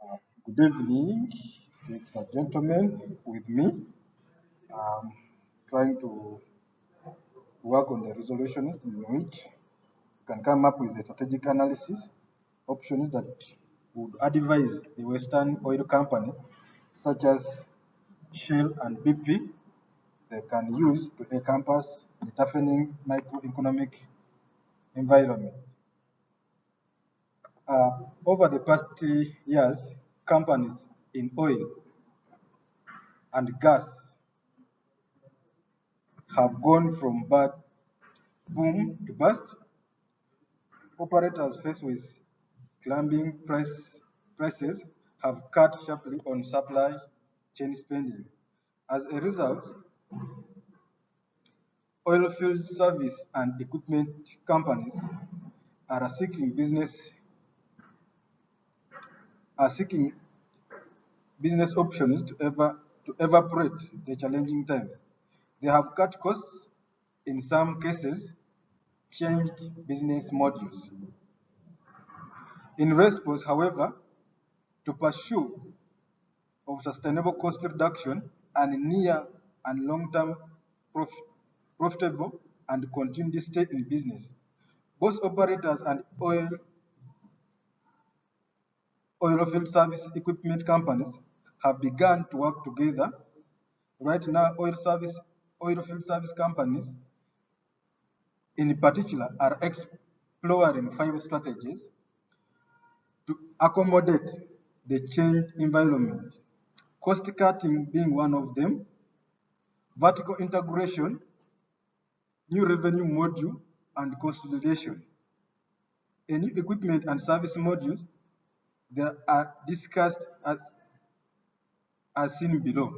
Good evening, it's a gentleman with me. Um, trying to work on the resolutions in which you can come up with the strategic analysis options that would advise the Western oil companies, such as Shell and BP, they can use to encompass the toughening microeconomic environment. Over the past 3 years, companies in oil and gas have gone from bad boom to bust. Operators faced with climbing prices have cut sharply on supply chain spending. As a result, oilfield service and equipment companies are seeking business are seeking business options to evaporate the challenging times. They have cut costs, in some cases, changed business models. In response, however, to pursue of sustainable cost reduction and near and long-term profitable and continued stay in business. Both operators and oilfield service equipment companies have begun to work together. Right now, oilfield service companies in particular are exploring 5 strategies to accommodate the changed environment. Cost cutting being one of them, vertical integration, new revenue module, and consolidation. A new equipment and service modules that are discussed as seen below.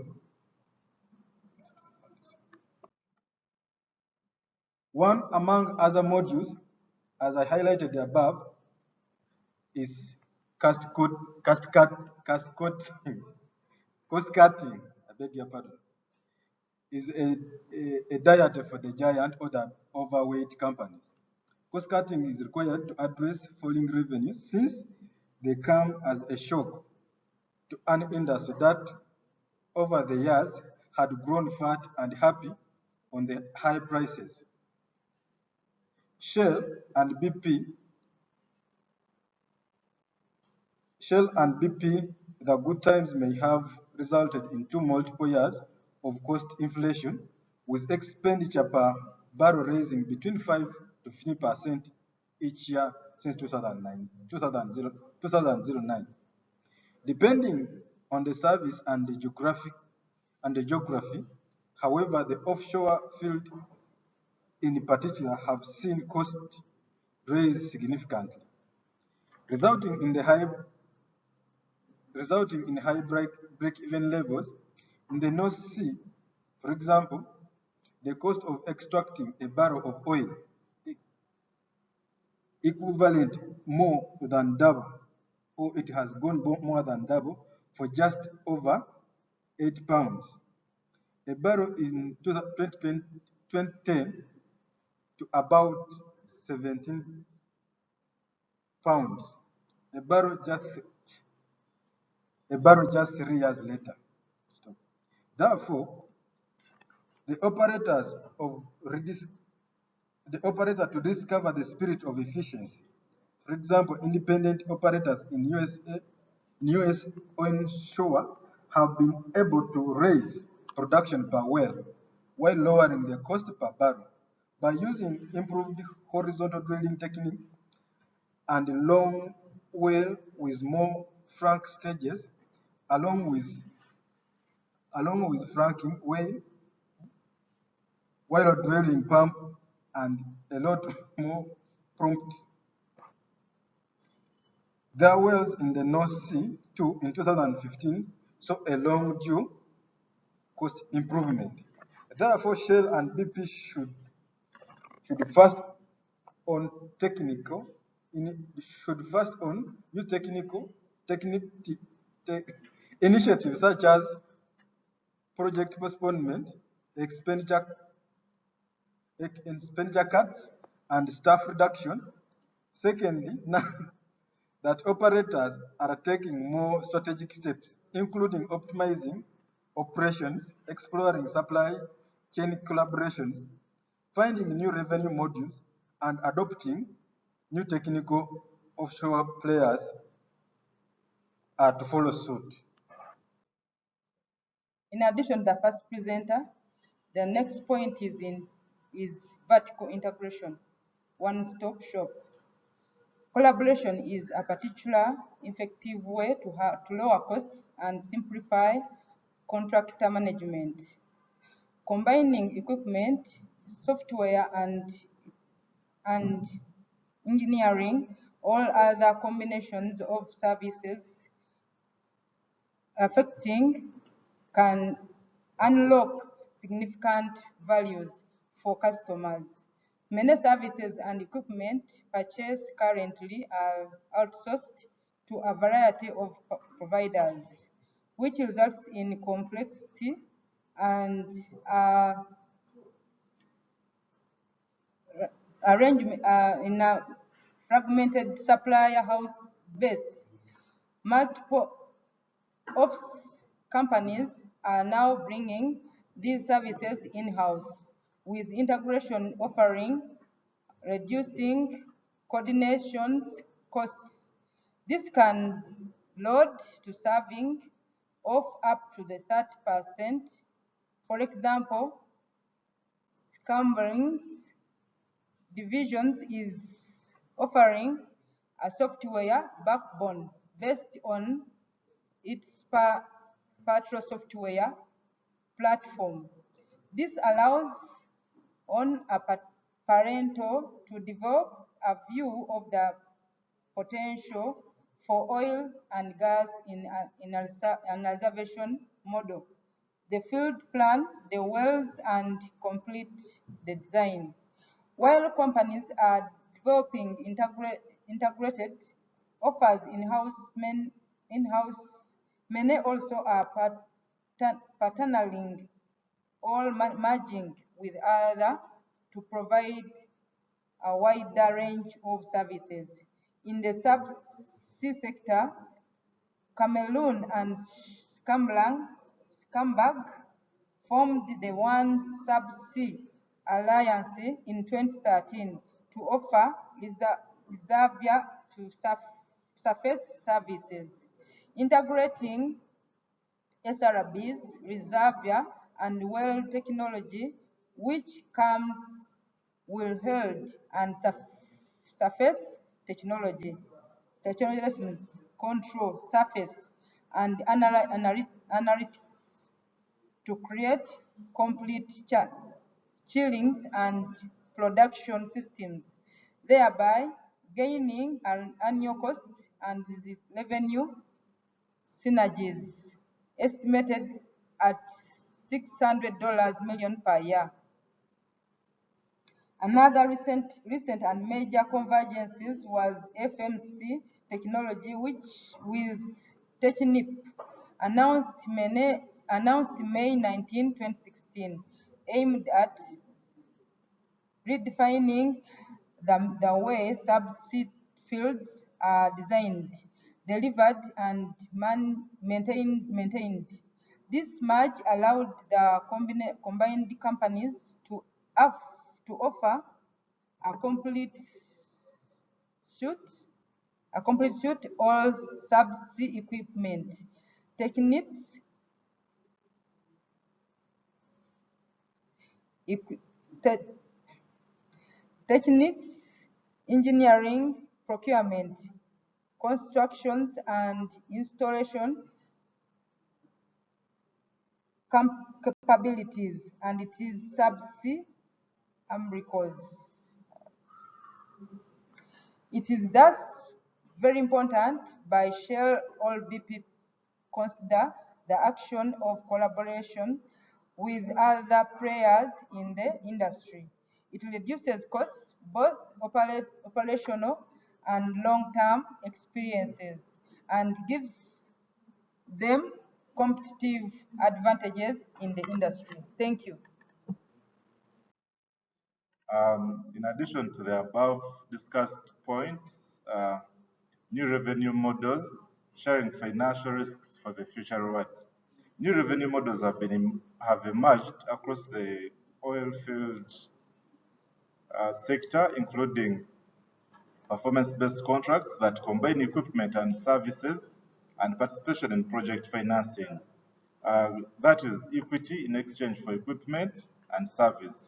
One among other modules, as I highlighted above, is cost cutting. Cost cutting, I beg your pardon, is a diet for the giant or the overweight companies. Cost cutting is required to address falling revenues since they come as a shock to an industry that over the years had grown fat and happy on the high prices. Shell and BP, Shell and BP, the good times may have resulted in two multiple years of cost inflation, with expenditure per barrel rising between 5 to 15% each year since 2009. Depending on the service and the geography, however, the offshore field in particular have seen costs rise significantly, resulting in the high break-even levels in the North Sea. For example, the cost of extracting a barrel of oil equivalent more than double, or it has gone more than double for just over £8. A barrel in 2010 to about £17. A barrel just a barrel just 3 years later. Stop. Therefore, the operators of the operator to discover the spirit of efficiency. For example, independent operators in US onshore have been able to raise production per well while lowering the cost per barrel by using improved horizontal drilling technique and long well with more frank stages, along with franking while drilling pump and a lot more prompt. Their wells in the North Sea too in 2015 saw a long due cost improvement. Therefore, Shell and BP should first on technical should first on use technique initiatives such as project postponement, expenditure cuts, and staff reduction. Secondly, that operators are taking more strategic steps, including optimizing operations, exploring supply chain collaborations, finding new revenue modules, and adopting new technical offshore players to follow suit. In addition to the first presenter, the next point is vertical integration, one-stop shop. Collaboration is a particular effective way to lower costs and simplify contractor management. Combining equipment, software, and engineering, all other combinations of services affecting can unlock significant values for customers. Many services and equipment purchased currently are outsourced to a variety of providers, which results in complexity and arrangement in a fragmented supplier house base. Multiple ops companies are now bringing these services in-house, with integration offering reducing coordination costs. This can load to saving of up to the 30%. For example, Scamberings Divisions is offering a software backbone based on its patrol software platform. This allows on a parental to develop a view of the potential for oil and gas in an observation model. The field plan, the wells, and complete the design. While companies are developing integrated offers in-house, many also are partnering or merging with others to provide a wider range of services. In the subsea sector, Cameroon and Scamberg formed the One Subsea Alliance in 2013 to offer reservoir to surface services, integrating SRBs, reservoir, and well technology, which comes wellhead and surface technology lessons, control, surface, and analytics to create complete chillings and production systems, thereby gaining an annual cost and revenue synergies estimated at $600 million per year. Another recent and major convergences was FMC technology, which with Technip announced May 19, 2016, aimed at redefining the way subsea fields are designed, delivered, and maintained. This merge allowed the combined companies to offer a complete suite all subsea equipment. Techniques, engineering, procurement, constructions, and installation capabilities, and it is subsea umbilicals. It is thus very important by Shell or BP consider the action of collaboration with other players in the industry. It reduces costs, both operational and long-term experiences, and gives them competitive advantages in the industry. Thank you. In addition to the above discussed points, new revenue models, sharing financial risks for the future rewards. New revenue models have emerged across the oil field sector, including performance-based contracts that combine equipment and services, and participation in project financing. That is equity in exchange for equipment and service.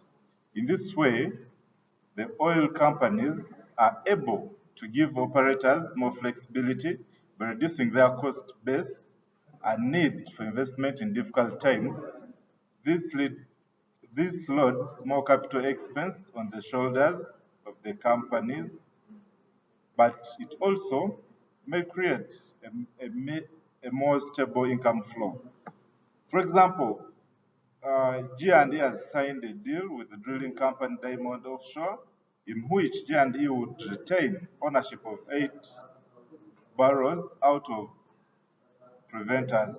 In this way, the oil companies are able to give operators more flexibility by reducing their cost base and need for investment in difficult times. This, lead, this loads more capital expense on the shoulders of the companies, but it also may create a more stable income flow. For example, G&E has signed a deal with the drilling company Diamond Offshore, in which G&E would retain ownership of 8 barrels out of preventers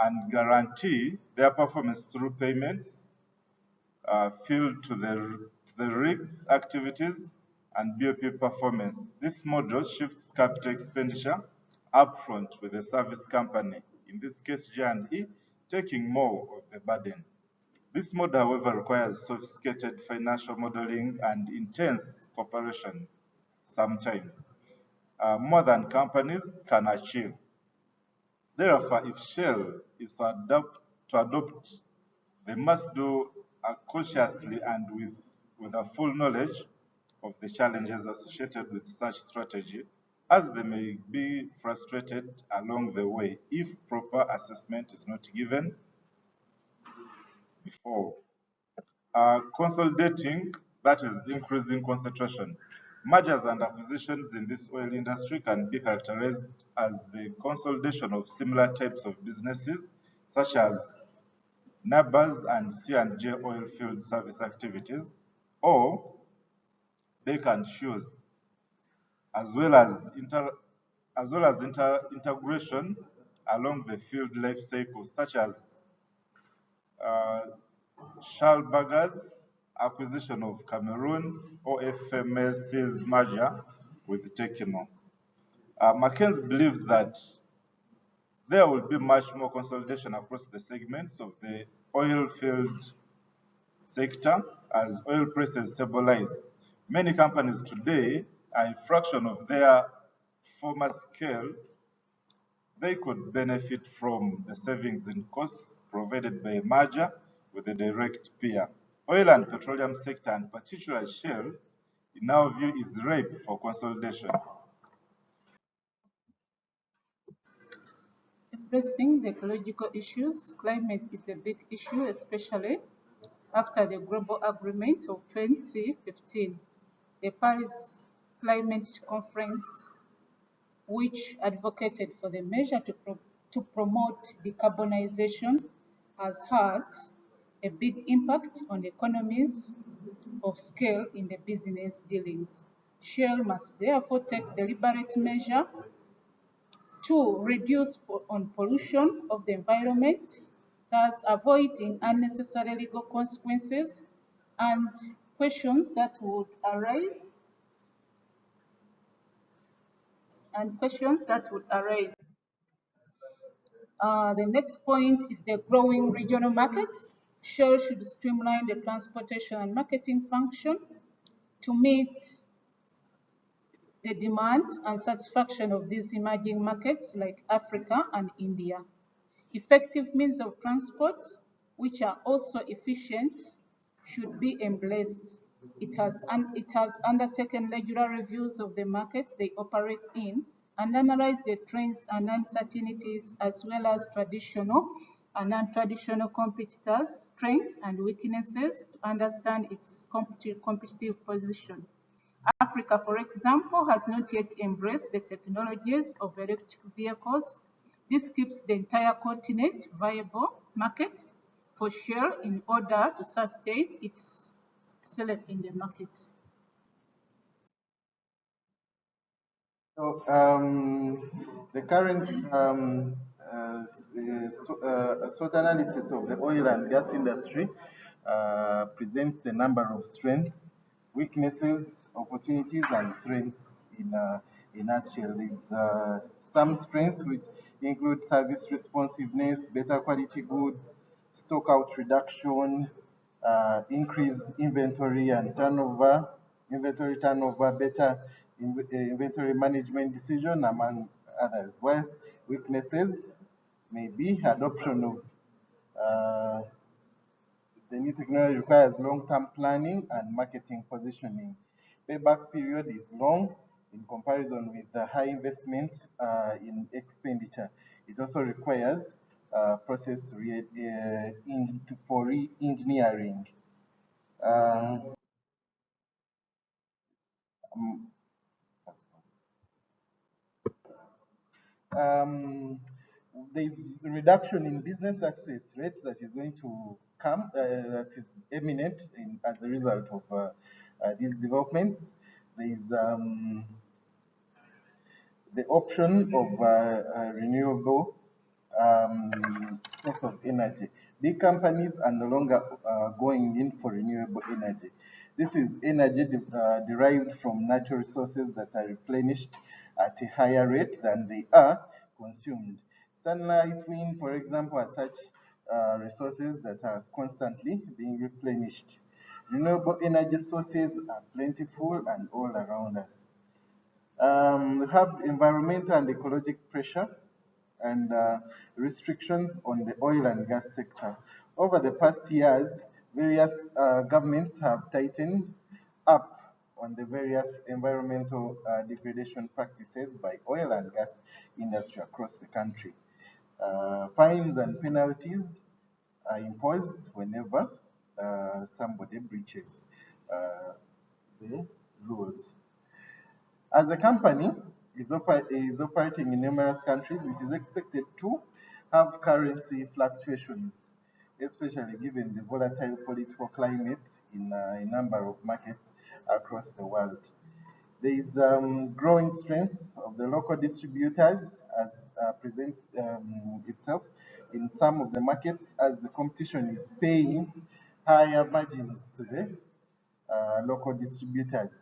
and guarantee their performance through payments field to the rigs activities and BOP performance. This model shifts capital expenditure upfront with the service company, in this case G&E, taking more of the burden. This model, however, requires sophisticated financial modeling and intense cooperation sometimes, more than companies can achieve. Therefore, if Shell is to adopt, they must do cautiously and with a full knowledge of the challenges associated with such strategy, as they may be frustrated along the way if proper assessment is not given before. Consolidating, that is increasing concentration. Mergers and acquisitions in this oil industry can be characterized as the consolidation of similar types of businesses, such as neighbors and C&J oil field service activities, or bake and shoes, as well as integration along the field life cycle, such as uh, Schalberger's acquisition of Cameroon, or FMS's merger with Tekno. Mackenzie believes that there will be much more consolidation across the segments of the oil field sector as oil prices stabilize. Many companies today are a fraction of their former scale. They could benefit from the savings in costs provided by a merger with a direct peer. Oil and petroleum sector, and particularly Shell, in our view, is ripe for consolidation. Addressing the ecological issues, climate is a big issue, especially after the global agreement of 2015. The Paris Climate Conference, which advocated for the measure to promote decarbonization, has had a big impact on economies of scale in the business dealings. Shell must therefore take deliberate measure to reduce on pollution of the environment, thus avoiding unnecessary legal consequences and questions that would arise the next point is the growing regional markets. Shell should streamline the transportation and marketing function to meet the demand and satisfaction of these emerging markets like Africa and India. Effective means of transport, which are also efficient, should be embraced. It has undertaken regular reviews of the markets they operate in and analyzed the trends and uncertainties as well as traditional and non-traditional competitors' strengths and weaknesses to understand its competitive position. Africa, for example, has not yet embraced the technologies of electric vehicles. This keeps the entire continent viable market for Shell in order to sustain itself in the market. So the current SWOT analysis of the oil and gas industry presents a number of strengths, weaknesses, opportunities, and threats in a nutshell. There's some strengths which include service responsiveness, better quality goods, stock out reduction, increased inventory turnover, better inventory management decision, among others. While weaknesses may be adoption of uh, the new technology requires long-term planning and marketing positioning. Payback period is long in comparison with the high investment in expenditure. It also requires process for re-engineering. Um, um, um, there's reduction in business success rates that is going to come, that is imminent as a result of these developments. There's the option of renewable source of energy. Big companies are no longer going in for renewable energy. This is energy derived from natural resources that are replenished at a higher rate than they are consumed. Sunlight, wind, for example, are such resources that are constantly being replenished. Renewable energy sources are plentiful and all around us. We have environmental and ecologic pressure and restrictions on the oil and gas sector. Over the past years, various governments have tightened up on the various environmental degradation practices by oil and gas industry across the country. Fines and penalties are imposed whenever somebody breaches the rules. As the company is operating in numerous countries, it is expected to have currency fluctuations, especially given the volatile political climate in a number of markets across the world. There is growing strength of the local distributors as presents itself in some of the markets as the competition is paying higher margins to the local distributors.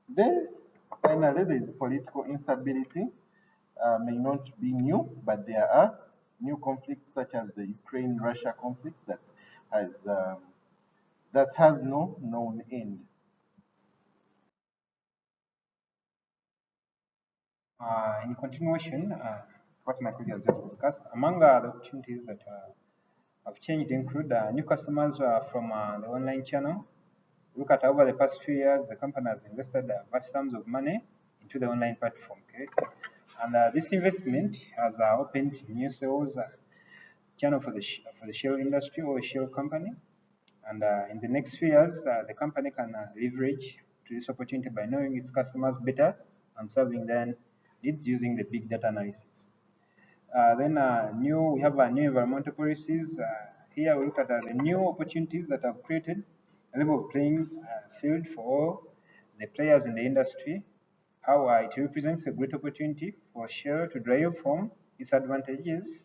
Then, finally, there is political instability. May not be new, but there are new conflicts such as the Ukraine-Russia conflict that has no known end. In continuation, what my colleague has just discussed, among the opportunities that have changed include new customers from the online channel. Look at over the past few years, the company has invested vast sums of money into the online platform. Okay? And this investment has opened new sales channel for the shell industry or shell company. And in the next few years, the company can leverage to this opportunity by knowing its customers better and serving their needs using the big data analysis. Then we have new environmental policies. Here we look at the new opportunities that have created a level playing field for all the players in the industry. How it represents a great opportunity for Shell to drive from its advantages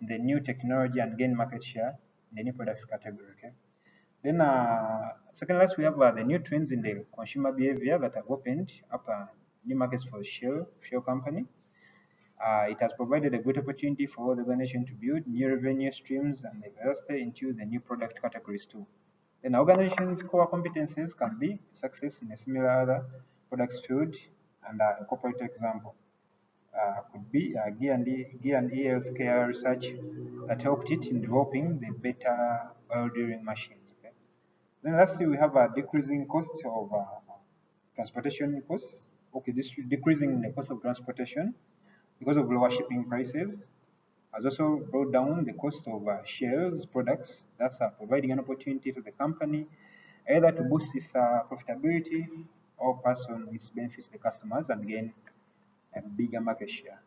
in the new technology and gain market share in the new products category. Okay. Then, second last, we have the new trends in the consumer behavior that have opened up new markets for Shell company. It has provided a good opportunity for the organization to build new revenue streams and diversity into the new product categories too. Then organization's core competencies can be success in a similar other products field, and a corporate example could be G&E healthcare research that helped it in developing the better oil drilling machines. Okay? Then lastly, we have a decreasing cost of transportation costs. Okay, this decreasing the cost of transportation because of lower shipping prices has also brought down the cost of Shell's products, thus providing an opportunity to the company either to boost its profitability or pass on its benefits to the customers and gain a bigger market share.